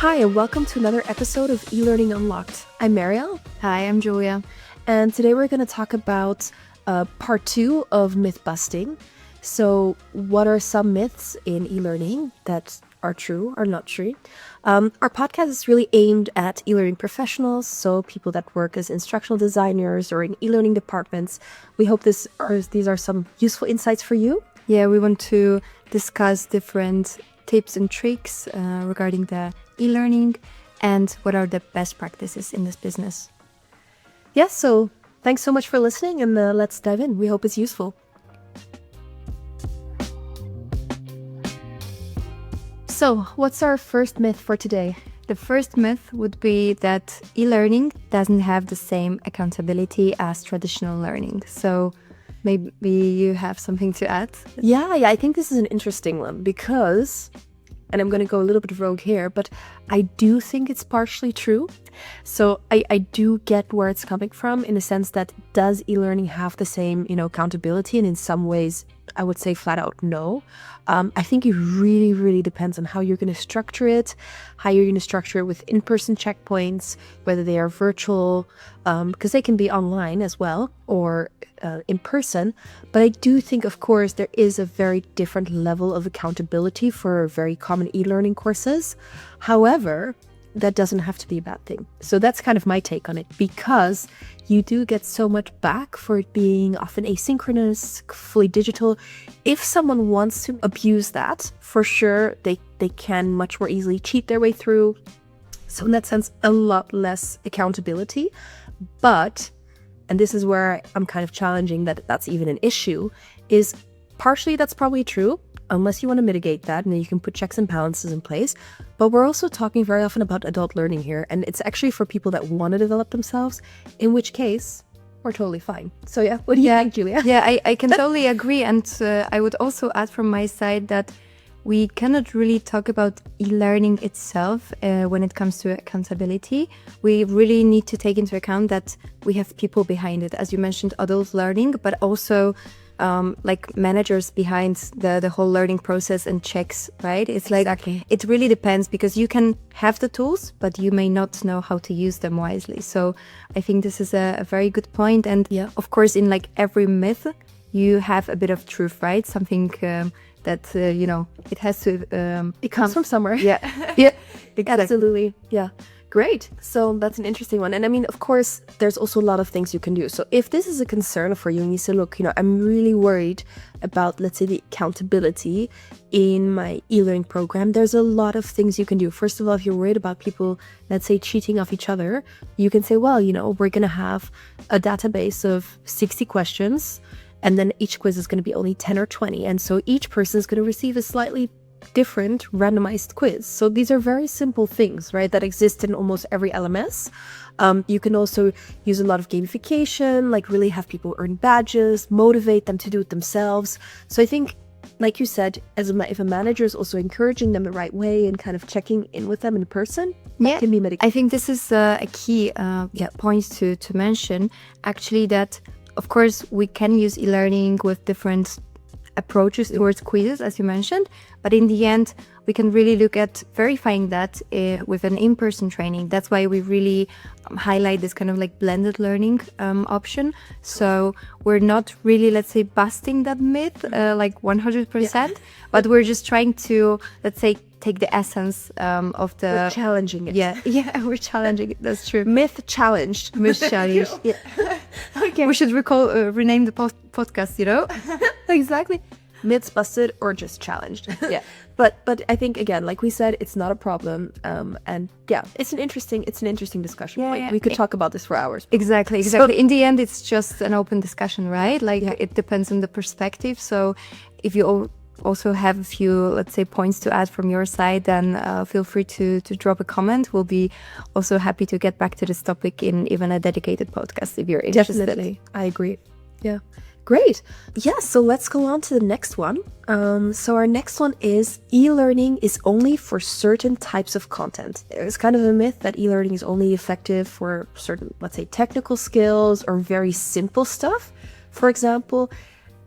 Hi, and welcome to another episode of eLearning Unlocked. I'm Marielle. Hi, I'm Julia. And today we're going to talk about part 2 of myth busting. So what are some myths in eLearning that are true or not true? Our podcast is really aimed at eLearning professionals, so people that work as instructional designers or in eLearning departments. We hope these are some useful insights for you. Yeah, we want to discuss different tips and tricks regarding the e-learning and what are the best practices in this business. Yes, so thanks so much for listening, and let's dive in. We hope it's useful. So, what's our first myth for today? The first myth would be that e-learning doesn't have the same accountability as traditional learning. So maybe you have something to add? Yeah, I think this is an interesting one because, and I'm going to go a little bit rogue here, but I do think it's partially true. So I do get where it's coming from in the sense that does e-learning have the same, accountability? And in some ways, I would say flat out no. I think it really, really depends on how you're going to structure it, how you're going to structure it with in-person checkpoints, whether they are virtual, because they can be online as well, or in person. But I do think, of course, there is a very different level of accountability for very common e-learning courses. However, that doesn't have to be a bad thing. So that's kind of my take on it, because you do get so much back for it being often asynchronous, fully digital. If someone wants to abuse that, for sure, they can much more easily cheat their way through. So in that sense, a lot less accountability. But, and this is where I'm kind of challenging that that's even an issue, is partially that's probably true, unless you want to mitigate that, and then you can put checks and balances in place. But we're also talking very often about adult learning here, and it's actually for people that want to develop themselves, in which case we're totally fine. So yeah, what do you think, Julia? Yeah, I can totally agree. And I would also add from my side that we cannot really talk about e-learning itself when it comes to accountability. We really need to take into account that we have people behind it, as you mentioned, adult learning, but also like managers behind the whole learning process and checks, right? It's Exactly. like, it really depends, because you can have the tools, but you may not know how to use them wisely. So I think this is a very good point. And Yeah. of course, in like every myth, you have a bit of truth, right? Something that, it has to... It comes from somewhere. Yeah, yeah, exactly. Absolutely. Yeah. Great. So that's an interesting one. And I mean, of course, there's also a lot of things you can do. So if this is a concern for you and you say, look, I'm really worried about, let's say, the accountability in my e-learning program, there's a lot of things you can do. First of all, if you're worried about people, let's say, cheating off each other, you can say, well, we're going to have a database of 60 questions, and then each quiz is going to be only 10 or 20. And so each person is going to receive a slightly different randomized quiz. So these are very simple things, right, that exist in almost every LMS. You can also use a lot of gamification, like really have people earn badges, motivate them to do it themselves. So I think, like you said, if a manager is also encouraging them the right way and kind of checking in with them in person, that can be mitigated. I think this is a key point to mention, actually, that of course we can use e-learning with different approaches towards quizzes, as you mentioned, but in the end we can really look at verifying that with an in-person training. That's why we really highlight this kind of like blended learning option. So we're not really, let's say, busting that myth like 100%, but we're just trying to, let's say, take the essence of the... We're challenging it. Yeah, we're challenging it. That's true. Myth challenged. Myth challenged. Yeah. Okay. We should rename the podcast, Exactly. Myths busted or just challenged. Yeah. But I think, again, like we said, it's not a problem. And yeah, it's an interesting discussion point. Yeah. We could talk about this for hours. Exactly. So, in the end, it's just an open discussion, right? Like it depends on the perspective. So if you also have a few, let's say, points to add from your side, then feel free to drop a comment. We'll be also happy to get back to this topic in even a dedicated podcast if you're interested. Definitely. I agree. Yeah. Great. Yes, so let's go on to the next one. So our next one is e-learning is only for certain types of content. There's kind of a myth that e-learning is only effective for certain, let's say, technical skills or very simple stuff. For example,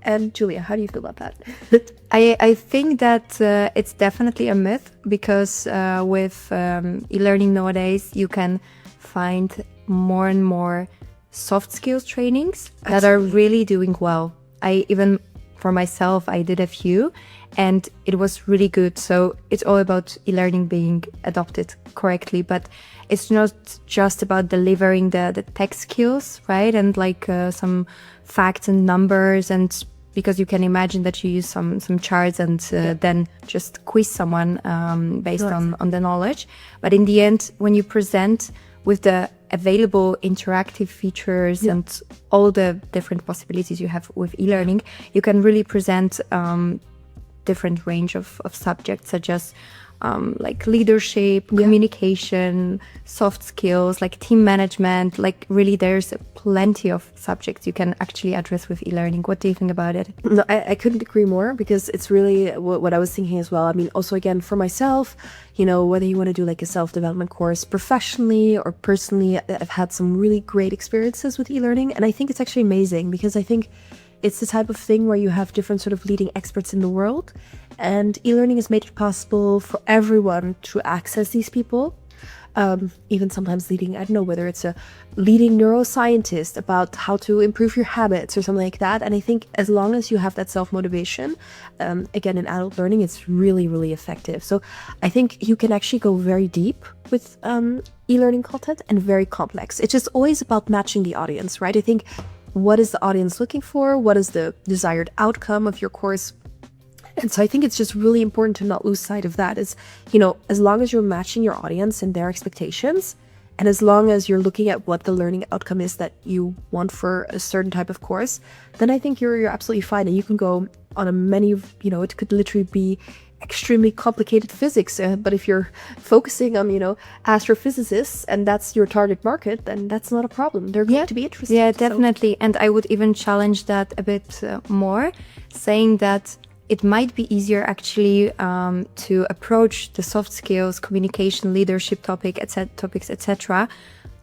And Julia, how do you feel about that? I think that it's definitely a myth because with e-learning nowadays, you can find more and more soft skills trainings that are really doing well. For myself, I did a few and it was really good. So it's all about e-learning being adopted correctly, but it's not just about delivering the tech skills, right? And like some facts and numbers, and because you can imagine that you use some charts and then just quiz someone based on the knowledge. But in the end, when you present with the available interactive features and all the different possibilities you have with e-learning, you can really present different range of subjects such as like leadership, communication, soft skills, like team management. Like really there's plenty of subjects you can actually address with e-learning. What do you think about it? No, I couldn't agree more, because it's really what I was thinking as well. I mean, also again, for myself, whether you want to do like a self-development course professionally or personally, I've had some really great experiences with e-learning. And I think it's actually amazing, because I think it's the type of thing where you have different sort of leading experts in the world, and e-learning has made it possible for everyone to access these people. Even sometimes leading, I don't know, whether it's a leading neuroscientist about how to improve your habits or something like that. And I think as long as you have that self-motivation, again, in adult learning, it's really, really effective. So I think you can actually go very deep with e-learning content and very complex. It's just always about matching the audience, right? I think, what is the audience looking for? What is the desired outcome of your course? And so I think it's just really important to not lose sight of that. Is, as long as you're matching your audience and their expectations, and as long as you're looking at what the learning outcome is that you want for a certain type of course, then I think you're absolutely fine. And you can go on it could literally be extremely complicated physics, but if you're focusing on astrophysicists and that's your target market, then that's not a problem. They're going to be interested. Yeah, definitely. So. And I would even challenge that a bit more, saying that it might be easier actually to approach the soft skills, communication, leadership topics, etc.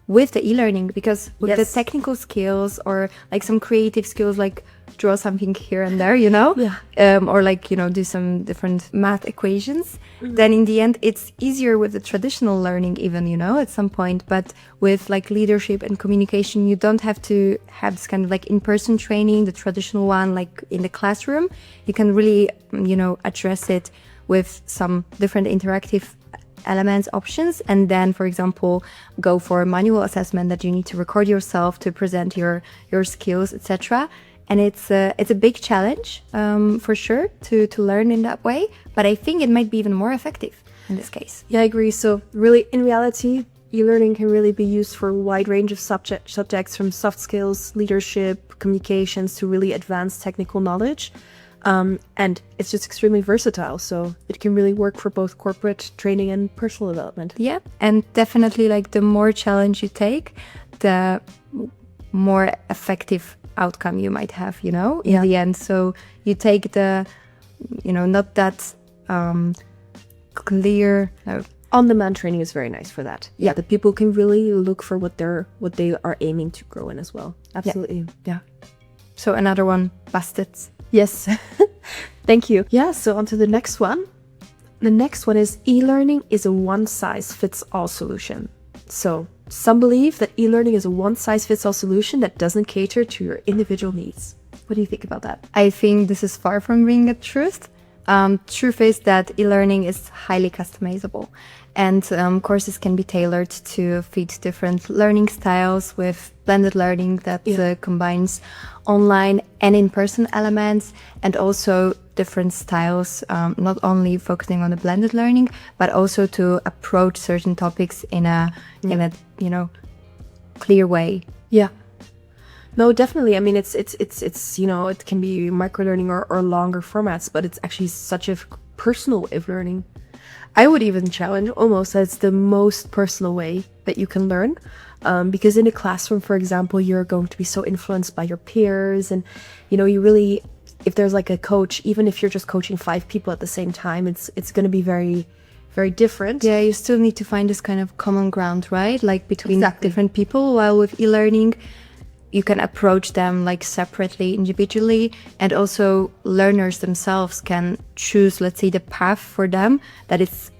with the e-learning, because with the technical skills or like some creative skills, like draw something here and there, or like, do some different math equations, then in the end, it's easier with the traditional learning even, at some point. But with like leadership and communication, you don't have to have this kind of like in-person training, the traditional one, like in the classroom. You can really, address it with some different interactive elements, options, and then, for example, go for a manual assessment that you need to record yourself to present your skills, etc. And it's a big challenge for sure to learn in that way, but I think it might be even more effective in this case. Yeah, I agree. So really, in reality, e-learning can really be used for a wide range of subjects, from soft skills, leadership, communications, to really advanced technical knowledge. And it's just extremely versatile, so it can really work for both corporate training and personal development. Yeah, and definitely like the more challenge you take, the more effective outcome you might have, in the end. So you take the, not that clear. On-demand training is very nice for that. Yeah, the people can really look for what they are aiming to grow in as well. Absolutely. Yeah. So another one, busted. Yes. Thank you. Yeah, so on to the next one. The next one is e-learning is a one-size-fits-all solution. So some believe that e-learning is a one-size-fits-all solution that doesn't cater to your individual needs. What do you think about that? I think this is far from being a truth. Truth is that e-learning is highly customizable, and courses can be tailored to fit different learning styles, with blended learning that combines online and in-person elements, and also different styles, not only focusing on the blended learning, but also to approach certain topics in a clear way. Yeah. No, definitely. I mean, it's it can be micro-learning or longer formats, but it's actually such a personal way of learning. I would even challenge almost that it's the most personal way that you can learn, because in a classroom, for example, you're going to be so influenced by your peers, and you really, if there's like a coach, even if you're just coaching 5 people at the same time, it's going to be very, very different. Yeah, you still need to find this kind of common ground, right? Like between different people. While with e-learning, you can approach them like separately, individually, and also learners themselves can choose, let's say, the path for them that is,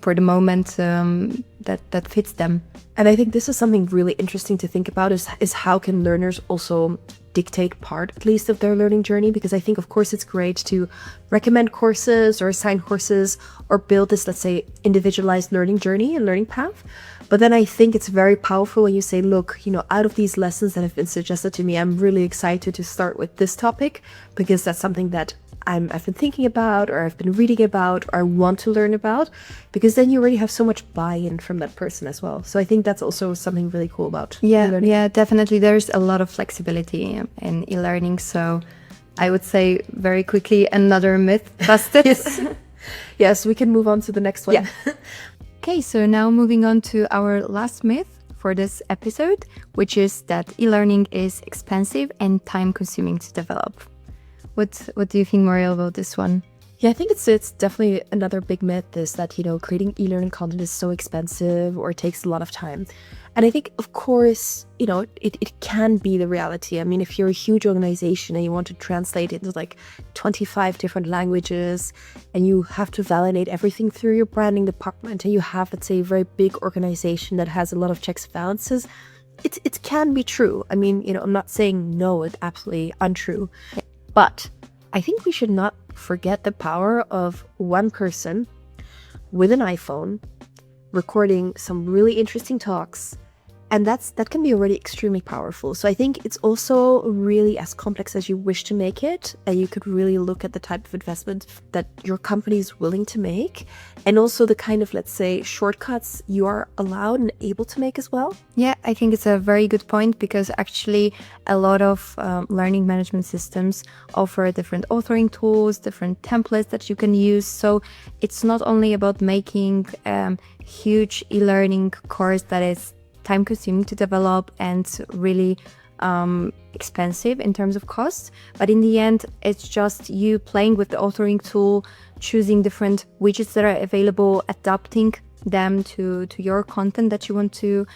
for the moment that fits them. And I think this is something really interesting to think about is how can learners also dictate part, at least, of their learning journey? Because I think, of course, it's great to recommend courses or assign courses or build this, let's say, individualized learning journey and learning path. But then I think it's very powerful when you say, look, out of these lessons that have been suggested to me, I'm really excited to start with this topic because that's something that I've been thinking about, or I've been reading about, or I want to learn about, because then you already have so much buy-in from that person as well. So I think that's also something really cool about e-learning. Yeah, definitely. There's a lot of flexibility in e-learning. So I would say very quickly, another myth busted. Yes, we can move on to the next one. Yeah. Okay, so now moving on to our last myth for this episode, which is that e-learning is expensive and time-consuming to develop. What do you think, Mariel, about this one? Yeah, I think it's definitely another big myth is that, creating e-learning content is so expensive or it takes a lot of time. And I think, of course, it can be the reality. I mean, if you're a huge organization and you want to translate it into like 25 different languages and you have to validate everything through your branding department and you have, let's say, a very big organization that has a lot of checks and balances, it can be true. I mean, I'm not saying no, it's absolutely untrue. But I think we should not forget the power of one person with an iPhone recording some really interesting talks. And that can be already extremely powerful. So I think it's also really as complex as you wish to make it. And you could really look at the type of investment that your company is willing to make. And also the kind of, let's say, shortcuts you are allowed and able to make as well. Yeah, I think it's a very good point because actually a lot of learning management systems offer different authoring tools, different templates that you can use. So it's not only about making huge e-learning course that is time-consuming to develop and really expensive in terms of cost. But in the end, it's just you playing with the authoring tool, choosing different widgets that are available, adapting them to your content that you want to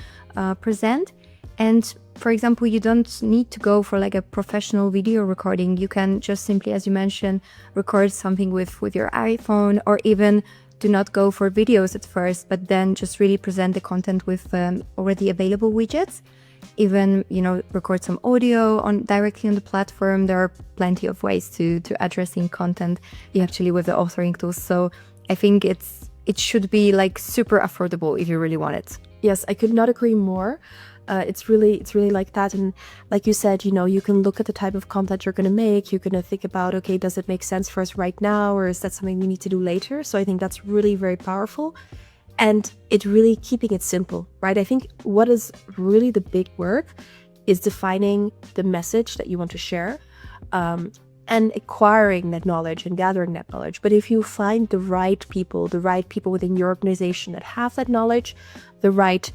present. And for example, you don't need to go for like a professional video recording. You can just simply, as you mentioned, record something with your iPhone, or even do not go for videos at first, but then just really present the content with already available widgets. Even, record some audio directly on the platform. There are plenty of ways to addressing content actually with the authoring tools. So I think it should be like super affordable if you really want it. Yes, I could not agree more. It's really like that. And like you said, you can look at the type of content you're going to make. You're going to think about, okay, does it make sense for us right now? Or is that something we need to do later? So I think that's really very powerful. And it really keeping it simple, right? I think what is really the big work is defining the message that you want to share and acquiring that knowledge and gathering that knowledge. But if you find the right people within your organization that have that knowledge, the right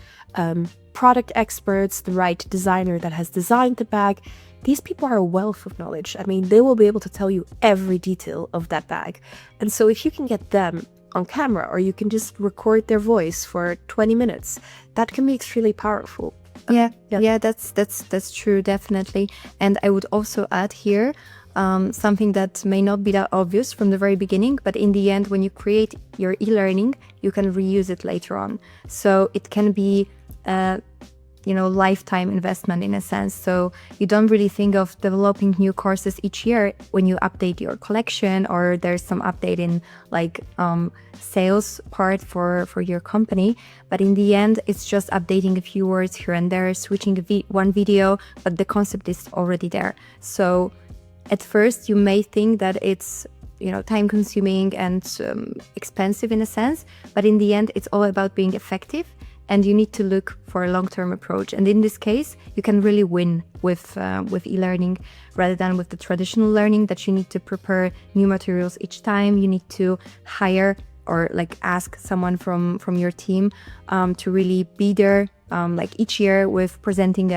product experts, the right designer that has designed the bag, these people are a wealth of knowledge. I mean, they will be able to tell you every detail of that bag. And so if you can get them on camera, or you can just record their voice for 20 minutes, that can be extremely powerful. Yeah, that's true, definitely. And I would also add here something that may not be that obvious from the very beginning, but in the end, when you create your e-learning, you can reuse it later on. So it can be lifetime investment in a sense. So you don't really think of developing new courses each year when you update your collection, or there's some update in like sales part for your company. But in the end, it's just updating a few words here and there, switching one video, but the concept is already there. So at first you may think that it's time consuming and expensive in a sense, but in the end it's all about being effective. And you need to look for a long-term approach. And in this case, you can really win with e-learning rather than with the traditional learning that you need to prepare new materials each time. You need to hire or like ask someone from your team to really be there like each year with presenting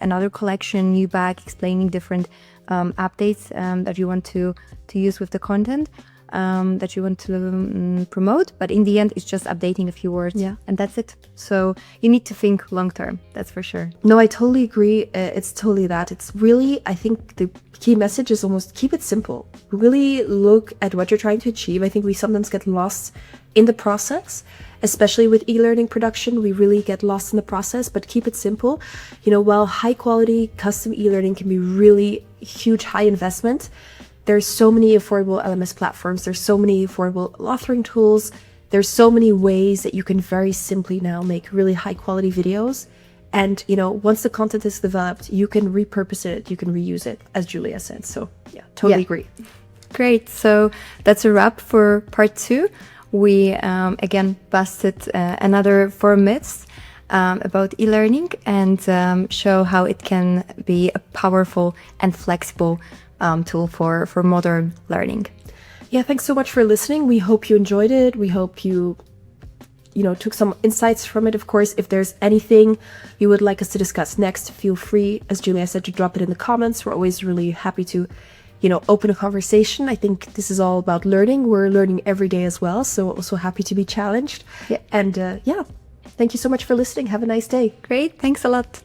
another collection, new bag, explaining different updates that you want to use with the content. that you want to promote, but in the end it's just updating a few words, and that's it. So you need to think long term, that's for sure. No, I totally agree. It's totally that. It's really, I think the key message is almost keep it simple. Really look at what you're trying to achieve. I think we sometimes get lost in the process, especially with e-learning production. We really get lost in the process, but keep it simple. You know, while high quality custom e-learning can be really huge, high investment, there's so many affordable LMS platforms. There's so many affordable authoring tools. There's so many ways that you can very simply now make really high quality videos. And, you know, once the content is developed, you can repurpose it, you can reuse it, as Julia said. So yeah, totally agree. Great. So that's a wrap for part 2. We again busted another 4 myths about e-learning and show how it can be a powerful and flexible tool for modern learning. Yeah, thanks so much for listening. We hope you enjoyed it. We hope you took some insights from it. Of course, if there's anything you would like us to discuss next, feel free, as Julia said, to drop it in the comments. We're always really happy to open a conversation. I think this is all about learning. We're learning every day as well. So also happy to be challenged. Yeah. And thank you so much for listening. Have a nice day. Great. Thanks a lot.